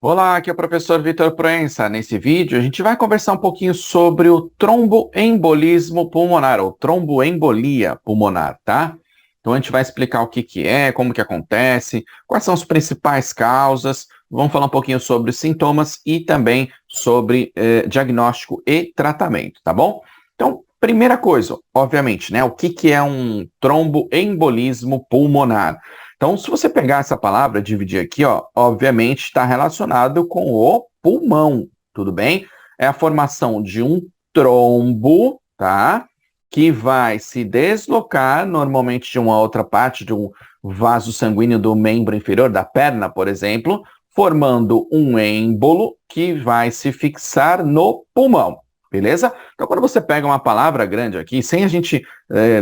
Olá, aqui é o professor Vitor Proença. Nesse vídeo, a gente vai conversar um pouquinho sobre o tromboembolismo pulmonar, ou tromboembolia pulmonar, tá? Então, a gente vai explicar o que que é, como que acontece, quais são as principais causas, vamos falar um pouquinho sobre sintomas e também sobre diagnóstico e tratamento, tá bom? Então, primeira coisa, obviamente, né? O que que é um tromboembolismo pulmonar? Então, se você pegar essa palavra, dividir aqui, ó, obviamente está relacionado com o pulmão, tudo bem? É a formação de um trombo, tá? Que vai se deslocar normalmente de uma outra parte, de um vaso sanguíneo do membro inferior, da perna, por exemplo, formando um êmbolo que vai se fixar no pulmão, beleza? Então, quando você pega uma palavra grande aqui, sem a gente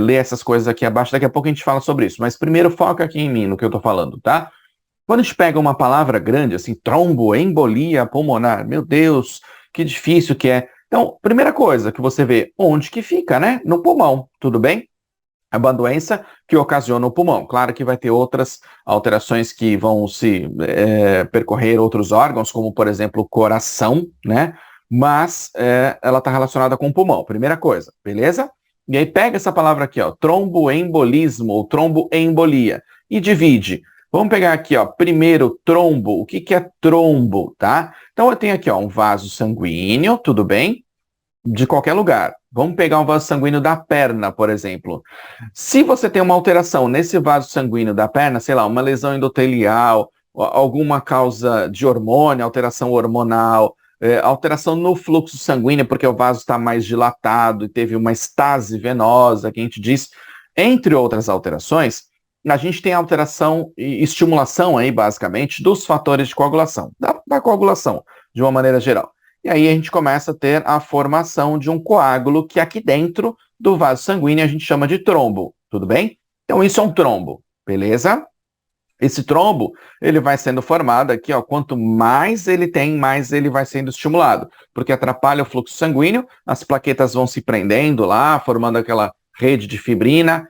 ler essas coisas aqui abaixo, daqui a pouco a gente fala sobre isso. Mas primeiro foca aqui em mim, no que eu estou falando, tá? Quando a gente pega uma palavra grande, assim, tromboembolia pulmonar, meu Deus, que difícil que é. Então, primeira coisa que você vê, onde que fica, né? No pulmão, tudo bem? É uma doença que ocasiona o pulmão. Claro que vai ter outras alterações que vão se percorrer outros órgãos, como, por exemplo, o coração, né? Mas ela está relacionada com o pulmão, primeira coisa, beleza? E aí pega essa palavra aqui, ó, tromboembolismo ou tromboembolia, e divide. Vamos pegar aqui, ó, primeiro trombo. O que que é trombo, tá? Então eu tenho aqui, ó, um vaso sanguíneo, tudo bem? De qualquer lugar. Vamos pegar um vaso sanguíneo da perna, por exemplo. Se você tem uma alteração nesse vaso sanguíneo da perna, sei lá, uma lesão endotelial, alguma causa de hormônio, alteração hormonal, alteração no fluxo sanguíneo, porque o vaso está mais dilatado e teve uma estase venosa, que a gente diz, entre outras alterações, a gente tem alteração e estimulação aí, basicamente, dos fatores de coagulação, da coagulação, de uma maneira geral. E aí a gente começa a ter a formação de um coágulo que aqui dentro do vaso sanguíneo a gente chama de trombo, tudo bem? Então isso é um trombo, beleza? Esse trombo, ele vai sendo formado aqui, ó, quanto mais ele tem, mais ele vai sendo estimulado, porque atrapalha o fluxo sanguíneo, as plaquetas vão se prendendo lá, formando aquela rede de fibrina,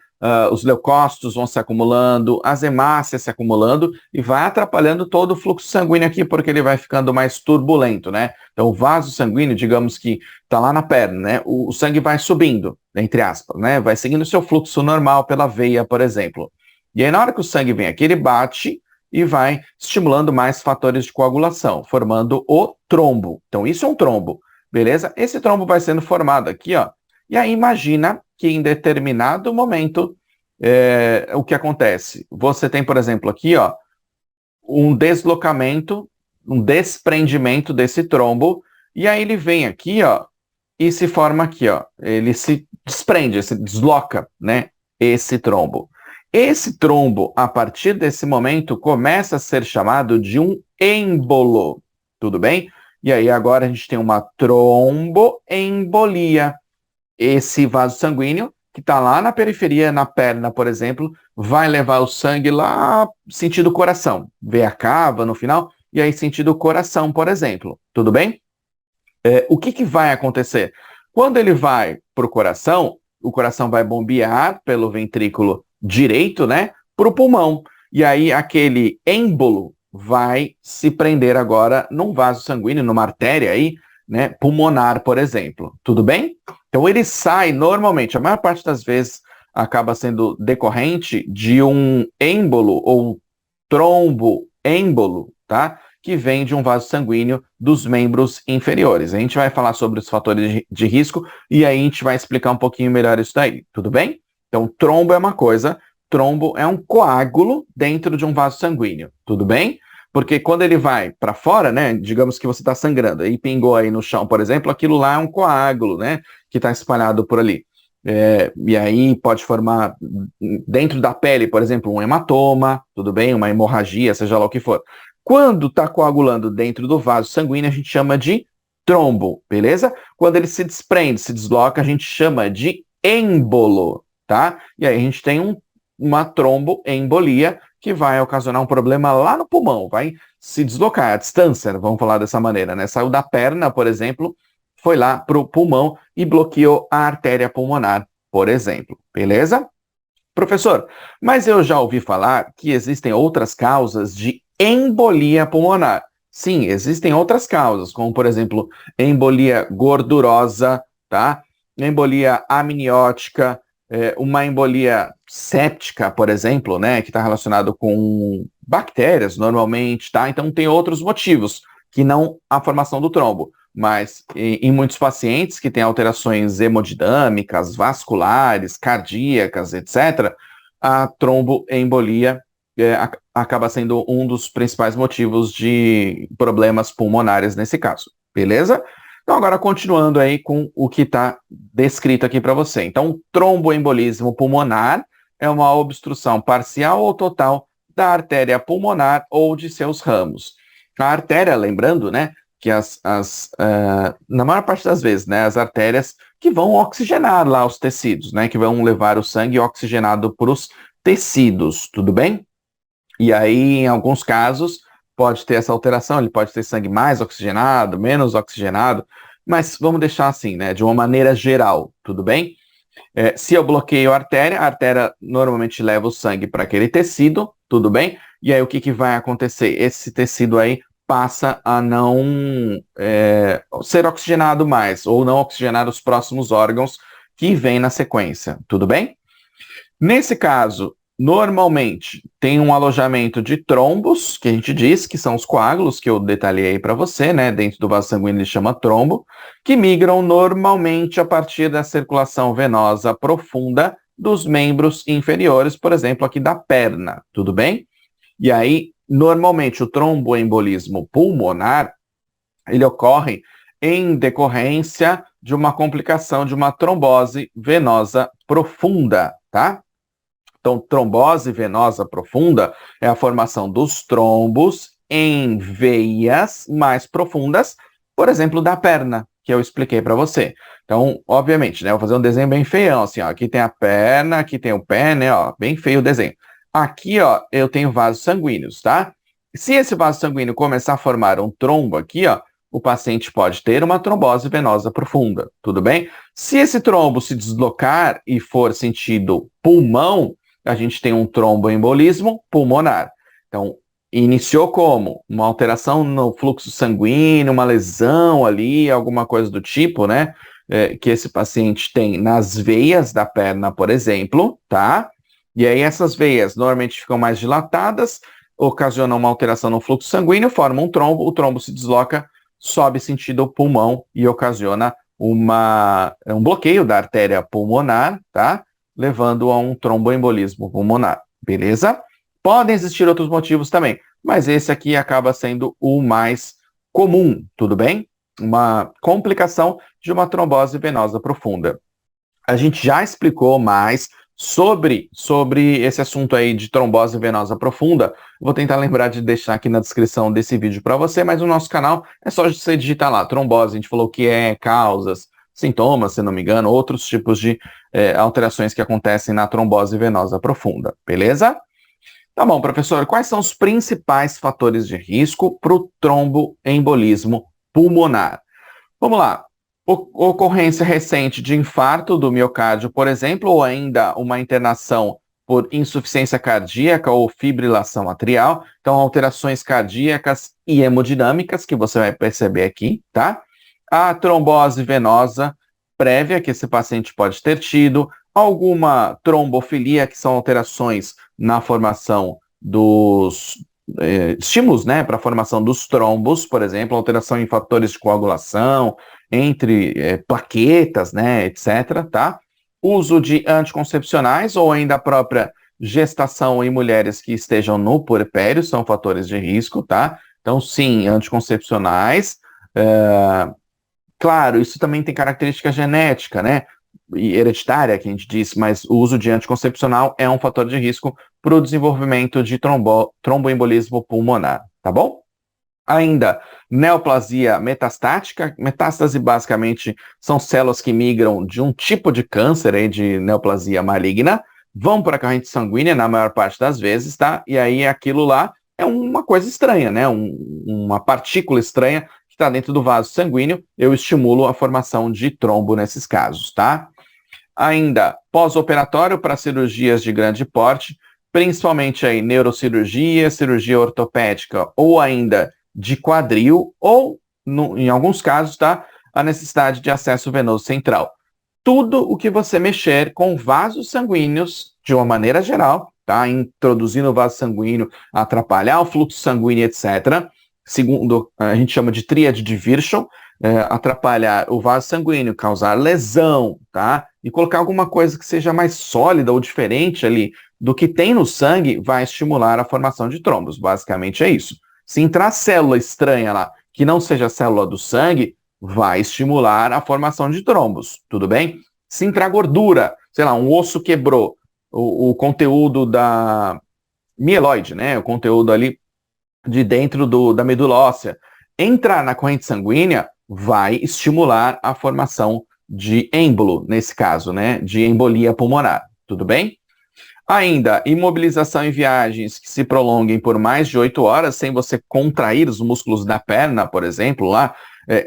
os leucócitos vão se acumulando, as hemácias se acumulando e vai atrapalhando todo o fluxo sanguíneo aqui, porque ele vai ficando mais turbulento, né? Então, o vaso sanguíneo, digamos que está lá na perna, né? O sangue vai subindo, entre aspas, né? Vai seguindo o seu fluxo normal pela veia, por exemplo. E aí, na hora que o sangue vem aqui, ele bate e vai estimulando mais fatores de coagulação, formando o trombo. Então, isso é um trombo, beleza? Esse trombo vai sendo formado aqui, ó. E aí, imagina que em determinado momento, o que acontece? Você tem, por exemplo, aqui, ó, um deslocamento, um desprendimento desse trombo, e aí ele vem aqui, ó, e se forma aqui, ó. Ele se desprende, se desloca, né? Esse trombo. Esse trombo, a partir desse momento, começa a ser chamado de um êmbolo, tudo bem? E aí agora a gente tem uma tromboembolia. Esse vaso sanguíneo, que está lá na periferia, na perna, por exemplo, vai levar o sangue lá sentido coração. Veia cava no final, e aí sentido coração, por exemplo. Tudo bem? O que que vai acontecer? Quando ele vai para o coração vai bombear pelo ventrículo direito, né, para o pulmão. E aí aquele êmbolo vai se prender agora num vaso sanguíneo, numa artéria aí, né, pulmonar, por exemplo. Tudo bem? Então ele sai normalmente, a maior parte das vezes acaba sendo decorrente de um êmbolo ou tromboêmbolo, tá? Que vem de um vaso sanguíneo dos membros inferiores. A gente vai falar sobre os fatores de risco e aí a gente vai explicar um pouquinho melhor isso daí, tudo bem? Então, trombo é uma coisa, trombo é um coágulo dentro de um vaso sanguíneo, tudo bem? Porque quando ele vai para fora, né, digamos que você está sangrando e pingou aí no chão, por exemplo, aquilo lá é um coágulo, né, que está espalhado por ali. E aí pode formar dentro da pele, por exemplo, um hematoma, tudo bem? Uma hemorragia, seja lá o que for. Quando está coagulando dentro do vaso sanguíneo, a gente chama de trombo, beleza? Quando ele se desprende, se desloca, a gente chama de êmbolo, tá? E aí a gente tem uma tromboembolia que vai ocasionar um problema lá no pulmão, vai se deslocar à distância, vamos falar dessa maneira, né? Saiu da perna, por exemplo, foi lá para o pulmão e bloqueou a artéria pulmonar, por exemplo, beleza? Professor, mas eu já ouvi falar que existem outras causas de embolia pulmonar. Sim, existem outras causas, como por exemplo, embolia gordurosa, tá? Embolia amniótica, uma embolia séptica, por exemplo, né, que está relacionado com bactérias normalmente, tá? Então tem outros motivos que não a formação do trombo, mas em muitos pacientes que têm alterações hemodinâmicas, vasculares, cardíacas, etc., a tromboembolia acaba sendo um dos principais motivos de problemas pulmonares nesse caso, beleza? Então, agora continuando aí com o que está descrito aqui para você. Então, tromboembolismo pulmonar é uma obstrução parcial ou total da artéria pulmonar ou de seus ramos. A artéria, lembrando, né, que na maior parte das vezes, né, as artérias que vão oxigenar lá os tecidos, né, que vão levar o sangue oxigenado para os tecidos, tudo bem? E aí, em alguns casos, pode ter essa alteração, ele pode ter sangue mais oxigenado, menos oxigenado, mas vamos deixar assim, né, de uma maneira geral, tudo bem? Se eu bloqueio a artéria normalmente leva o sangue para aquele tecido, tudo bem? E aí o que vai acontecer? Esse tecido aí passa a não ser oxigenado mais, ou não oxigenar os próximos órgãos que vêm na sequência, tudo bem? Nesse caso, normalmente tem um alojamento de trombos, que a gente diz que são os coágulos que eu detalhei para você, né? Dentro do vaso sanguíneo ele chama trombo, que migram normalmente a partir da circulação venosa profunda dos membros inferiores, por exemplo, aqui da perna, tudo bem? E aí, normalmente, o tromboembolismo pulmonar, ele ocorre em decorrência de uma complicação de uma trombose venosa profunda, tá? Então, trombose venosa profunda é a formação dos trombos em veias mais profundas, por exemplo, da perna, que eu expliquei para você. Então, obviamente, né, eu vou fazer um desenho bem feião, assim, ó, aqui tem a perna, aqui tem o pé, né, ó, bem feio o desenho. Aqui, ó, eu tenho vasos sanguíneos, tá? Se esse vaso sanguíneo começar a formar um trombo aqui, ó, o paciente pode ter uma trombose venosa profunda, tudo bem? Se esse trombo se deslocar e for sentido pulmão, a gente tem um tromboembolismo pulmonar. Então, iniciou como? Uma alteração no fluxo sanguíneo, uma lesão ali, alguma coisa do tipo, né? Que esse paciente tem nas veias da perna, por exemplo, tá? E aí essas veias normalmente ficam mais dilatadas, ocasionam uma alteração no fluxo sanguíneo, formam um trombo, o trombo se desloca, sobe sentido pulmão e ocasiona um bloqueio da artéria pulmonar, tá? Levando a um tromboembolismo pulmonar, beleza? Podem existir outros motivos também, mas esse aqui acaba sendo o mais comum, tudo bem? Uma complicação de uma trombose venosa profunda. A gente já explicou mais sobre esse assunto aí de trombose venosa profunda. Vou tentar lembrar de deixar aqui na descrição desse vídeo para você, mas no nosso canal é só você digitar lá, trombose, a gente falou que causas, sintomas, se não me engano, outros tipos de alterações que acontecem na trombose venosa profunda, beleza? Tá bom, professor, quais são os principais fatores de risco para o tromboembolismo pulmonar? Vamos lá. Ocorrência recente de infarto do miocárdio, por exemplo, ou ainda uma internação por insuficiência cardíaca ou fibrilação atrial. Então, alterações cardíacas e hemodinâmicas, que você vai perceber aqui, tá? A trombose venosa prévia que esse paciente pode ter tido, alguma trombofilia, que são alterações na formação dos estímulos, né, para a formação dos trombos, por exemplo, alteração em fatores de coagulação, entre plaquetas, né, etc., tá? Uso de anticoncepcionais ou ainda a própria gestação em mulheres que estejam no puerpério são fatores de risco, tá? Então, sim, anticoncepcionais. Claro, isso também tem característica genética, né? E hereditária, que a gente disse, mas o uso de anticoncepcional é um fator de risco para o desenvolvimento de tromboembolismo pulmonar, tá bom? Ainda, neoplasia metastática. Metástase, basicamente, são células que migram de um tipo de câncer, aí, de neoplasia maligna, vão para a corrente sanguínea, na maior parte das vezes, tá? E aí aquilo lá é uma coisa estranha, né? Uma partícula estranha que está dentro do vaso sanguíneo. Eu estimulo a formação de trombo nesses casos, tá? Ainda, pós-operatório para cirurgias de grande porte, principalmente aí neurocirurgia, cirurgia ortopédica ou ainda de quadril ou, em alguns casos, tá, a necessidade de acesso venoso central. Tudo o que você mexer com vasos sanguíneos, de uma maneira geral, tá, introduzindo o vaso sanguíneo, atrapalhar o fluxo sanguíneo, etc., segundo a gente chama de tríade de Virchow, atrapalhar o vaso sanguíneo, causar lesão, tá? E colocar alguma coisa que seja mais sólida ou diferente ali do que tem no sangue, vai estimular a formação de trombos. Basicamente é isso. Se entrar célula estranha lá, que não seja célula do sangue, vai estimular a formação de trombos, tudo bem? Se entrar gordura, sei lá, um osso quebrou, o conteúdo da mieloide, né? O conteúdo ali de dentro da medula óssea, entrar na corrente sanguínea, vai estimular a formação de êmbolo, nesse caso, né, de embolia pulmonar, tudo bem? Ainda, imobilização em viagens que se prolonguem por mais de 8 horas, sem você contrair os músculos da perna, por exemplo, lá,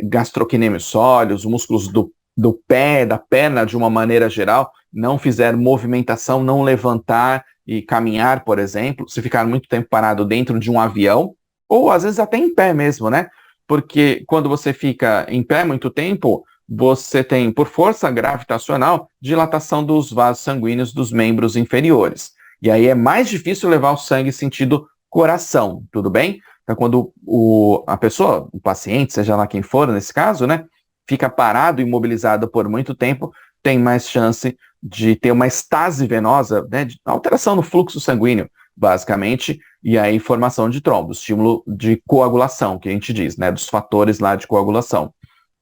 gastrocnêmio sólido, os músculos do pé, da perna de uma maneira geral, não fizer movimentação, não levantar e caminhar, por exemplo, se ficar muito tempo parado dentro de um avião, ou às vezes até em pé mesmo, né? Porque quando você fica em pé muito tempo, você tem, por força gravitacional, dilatação dos vasos sanguíneos dos membros inferiores. E aí é mais difícil levar o sangue sentido coração, tudo bem? Então, quando a pessoa, o paciente, seja lá quem for nesse caso, né, fica parado, imobilizado por muito tempo, tem mais chance de ter uma estase venosa, né, de alteração no fluxo sanguíneo, basicamente, e aí formação de trombos, estímulo de coagulação, que a gente diz, né, dos fatores lá de coagulação.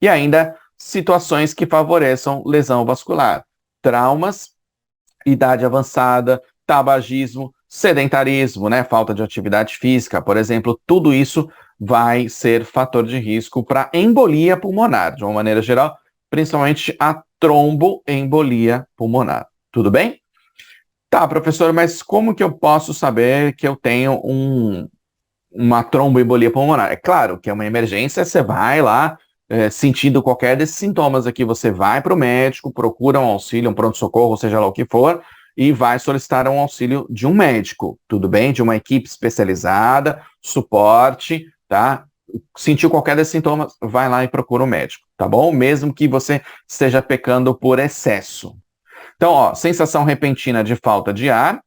E ainda situações que favoreçam lesão vascular, traumas, idade avançada, tabagismo, sedentarismo, né, falta de atividade física, por exemplo, tudo isso vai ser fator de risco para embolia pulmonar, de uma maneira geral, principalmente a tromboembolia pulmonar. Tudo bem? Tá, professor, mas como que eu posso saber que eu tenho uma tromboembolia pulmonar? É claro que é uma emergência, você vai lá, sentindo qualquer desses sintomas aqui, você vai para o médico, procura um auxílio, um pronto-socorro, seja lá o que for, e vai solicitar um auxílio de um médico, tudo bem? De uma equipe especializada, suporte, tá? Sentiu qualquer desses sintomas, vai lá e procura um médico, tá bom? Mesmo que você esteja pecando por excesso. Então, ó, sensação repentina de falta de ar.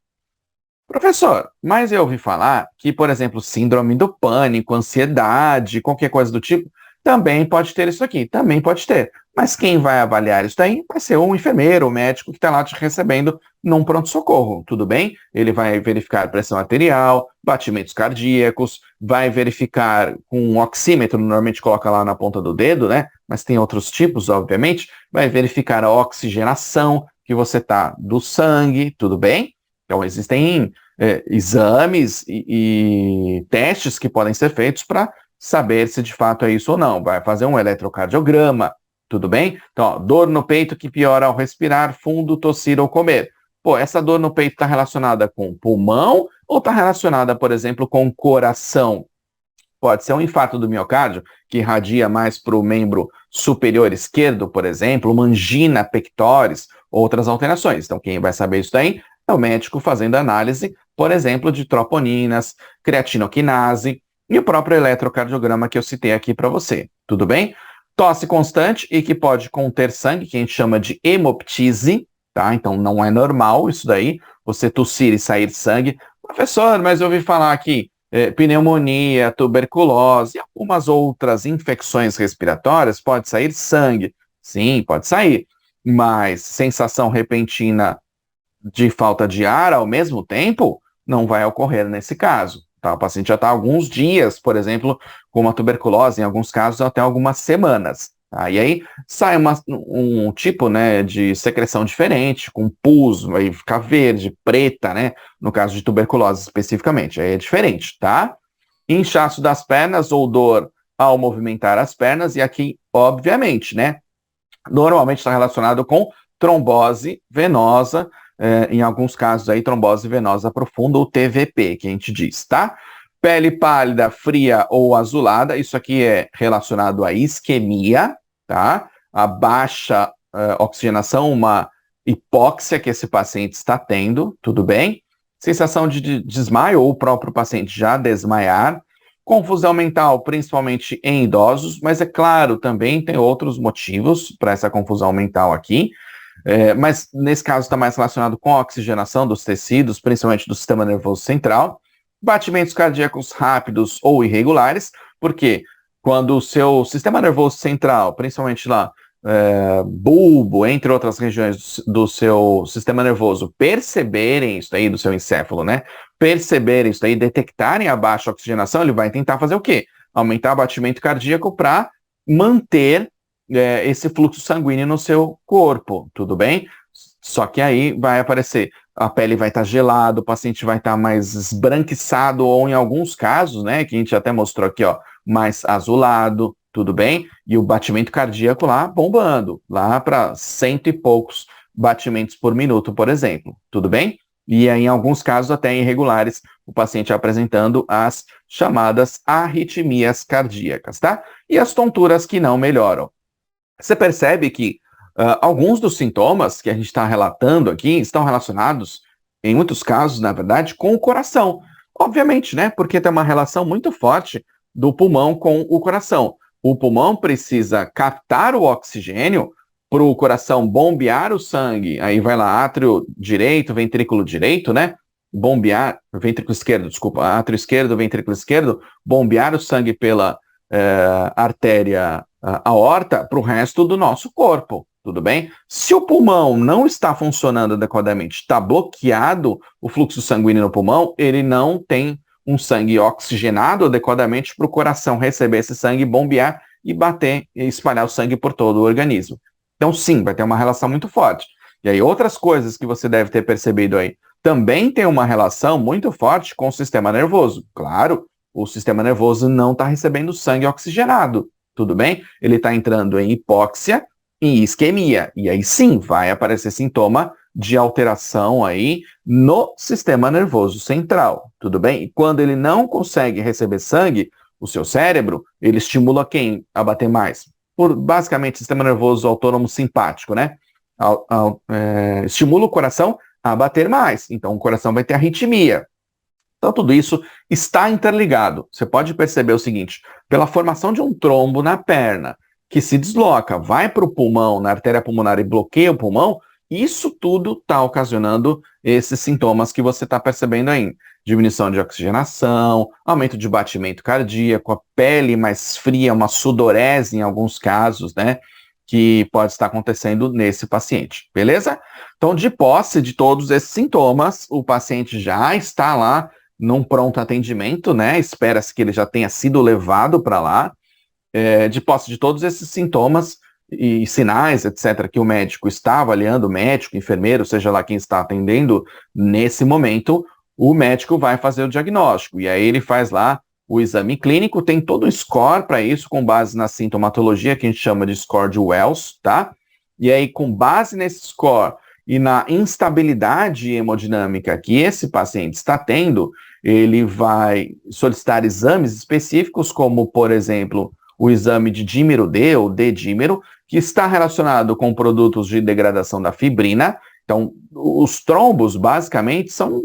Professor, mas eu ouvi falar que, por exemplo, síndrome do pânico, ansiedade, qualquer coisa do tipo, também pode ter isso aqui, também pode ter. Mas quem vai avaliar isso daí vai ser um enfermeiro, o médico que está lá te recebendo num pronto-socorro, tudo bem? Ele vai verificar pressão arterial, batimentos cardíacos, vai verificar com um oxímetro, normalmente coloca lá na ponta do dedo, né? Mas tem outros tipos, obviamente. Vai verificar a oxigenação que você tá do sangue, tudo bem? Então, existem exames e testes que podem ser feitos para saber se de fato é isso ou não. Vai fazer um eletrocardiograma, tudo bem? Então, ó, dor no peito que piora ao respirar fundo, tossir ou comer. Pô, essa dor no peito está relacionada com pulmão ou está relacionada, por exemplo, com coração? Pode ser um infarto do miocárdio, que irradia mais para o membro superior esquerdo, por exemplo, uma angina pectoris, outras alterações. Então, quem vai saber isso daí é o médico fazendo análise, por exemplo, de troponinas, creatinoquinase e o próprio eletrocardiograma que eu citei aqui para você. Tudo bem? Tosse constante e que pode conter sangue, que a gente chama de hemoptise, tá? Então, não é normal isso daí, você tossir e sair sangue. Professor, mas eu ouvi falar aqui pneumonia, tuberculose e algumas outras infecções respiratórias, pode sair sangue. Sim, pode sair. Mas sensação repentina de falta de ar ao mesmo tempo não vai ocorrer nesse caso. Tá? O paciente já está alguns dias, por exemplo, com uma tuberculose, em alguns casos até algumas semanas. Tá? E aí sai um tipo, né, de secreção diferente, com pus, vai ficar verde, preta, né, no caso de tuberculose especificamente, aí é diferente, tá? Inchaço das pernas ou dor ao movimentar as pernas, e aqui, obviamente, né, normalmente está relacionado com trombose venosa, em alguns casos aí, trombose venosa profunda, ou TVP, que a gente diz, tá? Pele pálida, fria ou azulada, isso aqui é relacionado à isquemia, tá? A baixa oxigenação, uma hipóxia que esse paciente está tendo, tudo bem? Sensação de desmaio, ou o próprio paciente já desmaiar, Confusão mental, principalmente em idosos, mas é claro, também tem outros motivos para essa confusão mental aqui, mas nesse caso está mais relacionado com a oxigenação dos tecidos, principalmente do sistema nervoso central, batimentos cardíacos rápidos ou irregulares, porque quando o seu sistema nervoso central, principalmente lá, bulbo, entre outras regiões do seu sistema nervoso, perceberem isso aí, do seu encéfalo, né? Perceberem isso aí, detectarem a baixa oxigenação, ele vai tentar fazer o quê? Aumentar o batimento cardíaco para manter esse fluxo sanguíneo no seu corpo, tudo bem? Só que aí vai aparecer, a pele vai estar gelada, o paciente vai estar mais esbranquiçado, ou em alguns casos, né, que a gente até mostrou aqui, ó, mais azulado, tudo bem? E o batimento cardíaco lá bombando, lá para 100 e poucos batimentos por minuto, por exemplo, tudo bem? E aí, em alguns casos até irregulares, o paciente apresentando as chamadas arritmias cardíacas, tá? E as tonturas que não melhoram. Você percebe que alguns dos sintomas que a gente está relatando aqui estão relacionados, em muitos casos, na verdade, com o coração. Obviamente, né? Porque tem uma relação muito forte do pulmão com o coração. O pulmão precisa captar o oxigênio para o coração bombear o sangue. Aí vai lá, átrio direito, ventrículo direito, né? Bombear, ventrículo esquerdo, desculpa, átrio esquerdo, ventrículo esquerdo, bombear o sangue pela artéria aorta para o resto do nosso corpo, tudo bem? Se o pulmão não está funcionando adequadamente, está bloqueado o fluxo sanguíneo no pulmão, ele não tem um sangue oxigenado adequadamente para o coração receber esse sangue, bombear e bater e espalhar o sangue por todo o organismo. Então, sim, vai ter uma relação muito forte. E aí, outras coisas que você deve ter percebido aí, também tem uma relação muito forte com o sistema nervoso. Claro, o sistema nervoso não está recebendo sangue oxigenado, tudo bem? Ele está entrando em hipóxia e isquemia. E aí, sim, vai aparecer sintoma de alteração aí no sistema nervoso central, tudo bem? E quando ele não consegue receber sangue, o seu cérebro, ele estimula quem a bater mais? Por basicamente sistema nervoso autônomo simpático, né? Estimula o coração a bater mais, então o coração vai ter arritmia. Então tudo isso está interligado. Você pode perceber o seguinte, pela formação de um trombo na perna, que se desloca, vai para o pulmão, na artéria pulmonar e bloqueia o pulmão, isso tudo está ocasionando esses sintomas que você está percebendo aí. Diminuição de oxigenação, aumento de batimento cardíaco, a pele mais fria, uma sudorese em alguns casos, né? Que pode estar acontecendo nesse paciente, beleza? Então, de posse de todos esses sintomas, o paciente já está lá num pronto atendimento, né? Espera-se que ele já tenha sido levado para lá. De posse de todos esses sintomas e sinais, etc., que o médico está avaliando, o médico, enfermeiro, seja lá quem está atendendo nesse momento, o médico vai fazer o diagnóstico. E aí ele faz lá o exame clínico, tem todo um score para isso, com base na sintomatologia, que a gente chama de score de Wells, tá? E aí, com base nesse score e na instabilidade hemodinâmica que esse paciente está tendo, ele vai solicitar exames específicos, como, por exemplo, o exame de dímero D, ou D-dímero, que está relacionado com produtos de degradação da fibrina. Então, os trombos, basicamente, são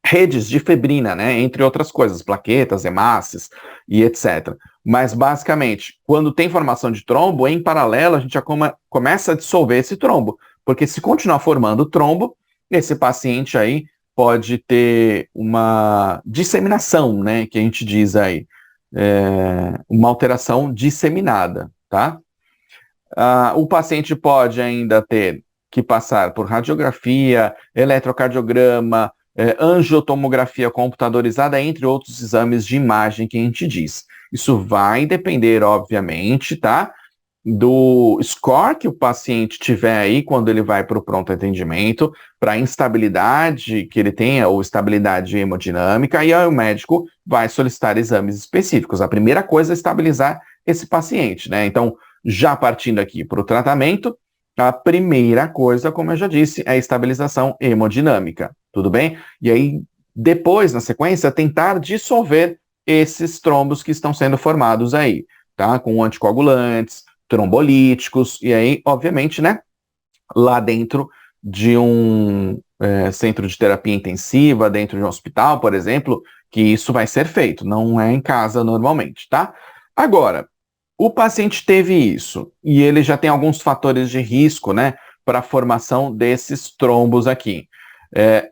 redes de fibrina, né, entre outras coisas, plaquetas, hemácias e etc. Mas, basicamente, quando tem formação de trombo, em paralelo, a gente já começa a dissolver esse trombo, porque se continuar formando trombo, esse paciente aí pode ter uma disseminação, né, que a gente diz aí, uma alteração disseminada, tá? O paciente pode ainda ter que passar por radiografia, eletrocardiograma, angiotomografia computadorizada, entre outros exames de imagem que a gente diz. Isso vai depender, obviamente, tá? Do score que o paciente tiver aí quando ele vai para o pronto atendimento, para a instabilidade que ele tenha, ou estabilidade hemodinâmica, e aí o médico vai solicitar exames específicos. A primeira coisa é estabilizar esse paciente, né? Então, já partindo aqui para o tratamento, a primeira coisa, como eu já disse, é a estabilização hemodinâmica, tudo bem? E aí, depois, na sequência, tentar dissolver esses trombos que estão sendo formados aí, tá? Com anticoagulantes, trombolíticos, e aí, obviamente, né, lá dentro de um centro de terapia intensiva, dentro de um hospital, por exemplo, que isso vai ser feito, não é em casa normalmente, tá? Agora, o paciente teve isso e ele já tem alguns fatores de risco, né, para a formação desses trombos aqui.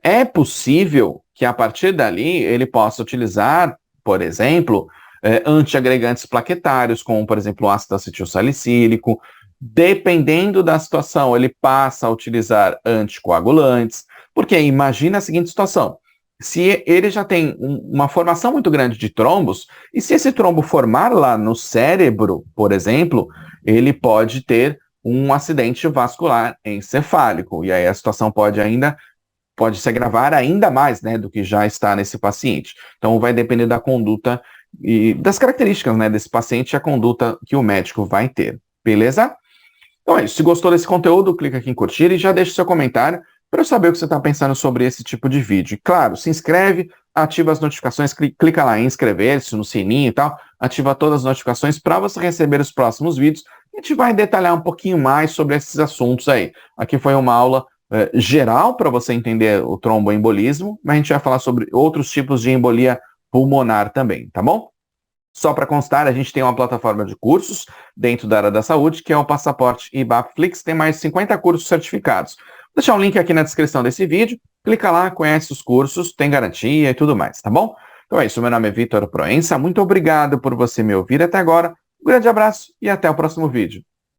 É possível que a partir dali ele possa utilizar, por exemplo, antiagregantes plaquetários, como por exemplo o ácido acetilsalicílico. Dependendo da situação, ele passa a utilizar anticoagulantes, porque imagina a seguinte situação: se ele já tem uma formação muito grande de trombos, e se esse trombo formar lá no cérebro, por exemplo, ele pode ter um acidente vascular encefálico, e aí a situação pode se agravar ainda mais, né, do que já está nesse paciente. Então vai depender da conduta e das características, né, desse paciente e a conduta que o médico vai ter, beleza? Então é isso. Se gostou desse conteúdo, clica aqui em curtir e já deixa seu comentário para eu saber o que você está pensando sobre esse tipo de vídeo. E claro, se inscreve, ativa as notificações, clica lá em inscrever-se, no sininho e tal, ativa todas as notificações para você receber os próximos vídeos. A gente vai detalhar um pouquinho mais sobre esses assuntos aí. Aqui foi uma aula geral para você entender o tromboembolismo, mas a gente vai falar sobre outros tipos de embolia pulmonar também, tá bom? Só para constar, a gente tem uma plataforma de cursos dentro da área da saúde, que é o Passaporte IBAPFlix, tem mais de 50 cursos certificados. Vou deixar um link aqui na descrição desse vídeo, clica lá, conhece os cursos, tem garantia e tudo mais, tá bom? Então é isso, meu nome é Vitor Proença, muito obrigado por você me ouvir até agora, um grande abraço e até o próximo vídeo.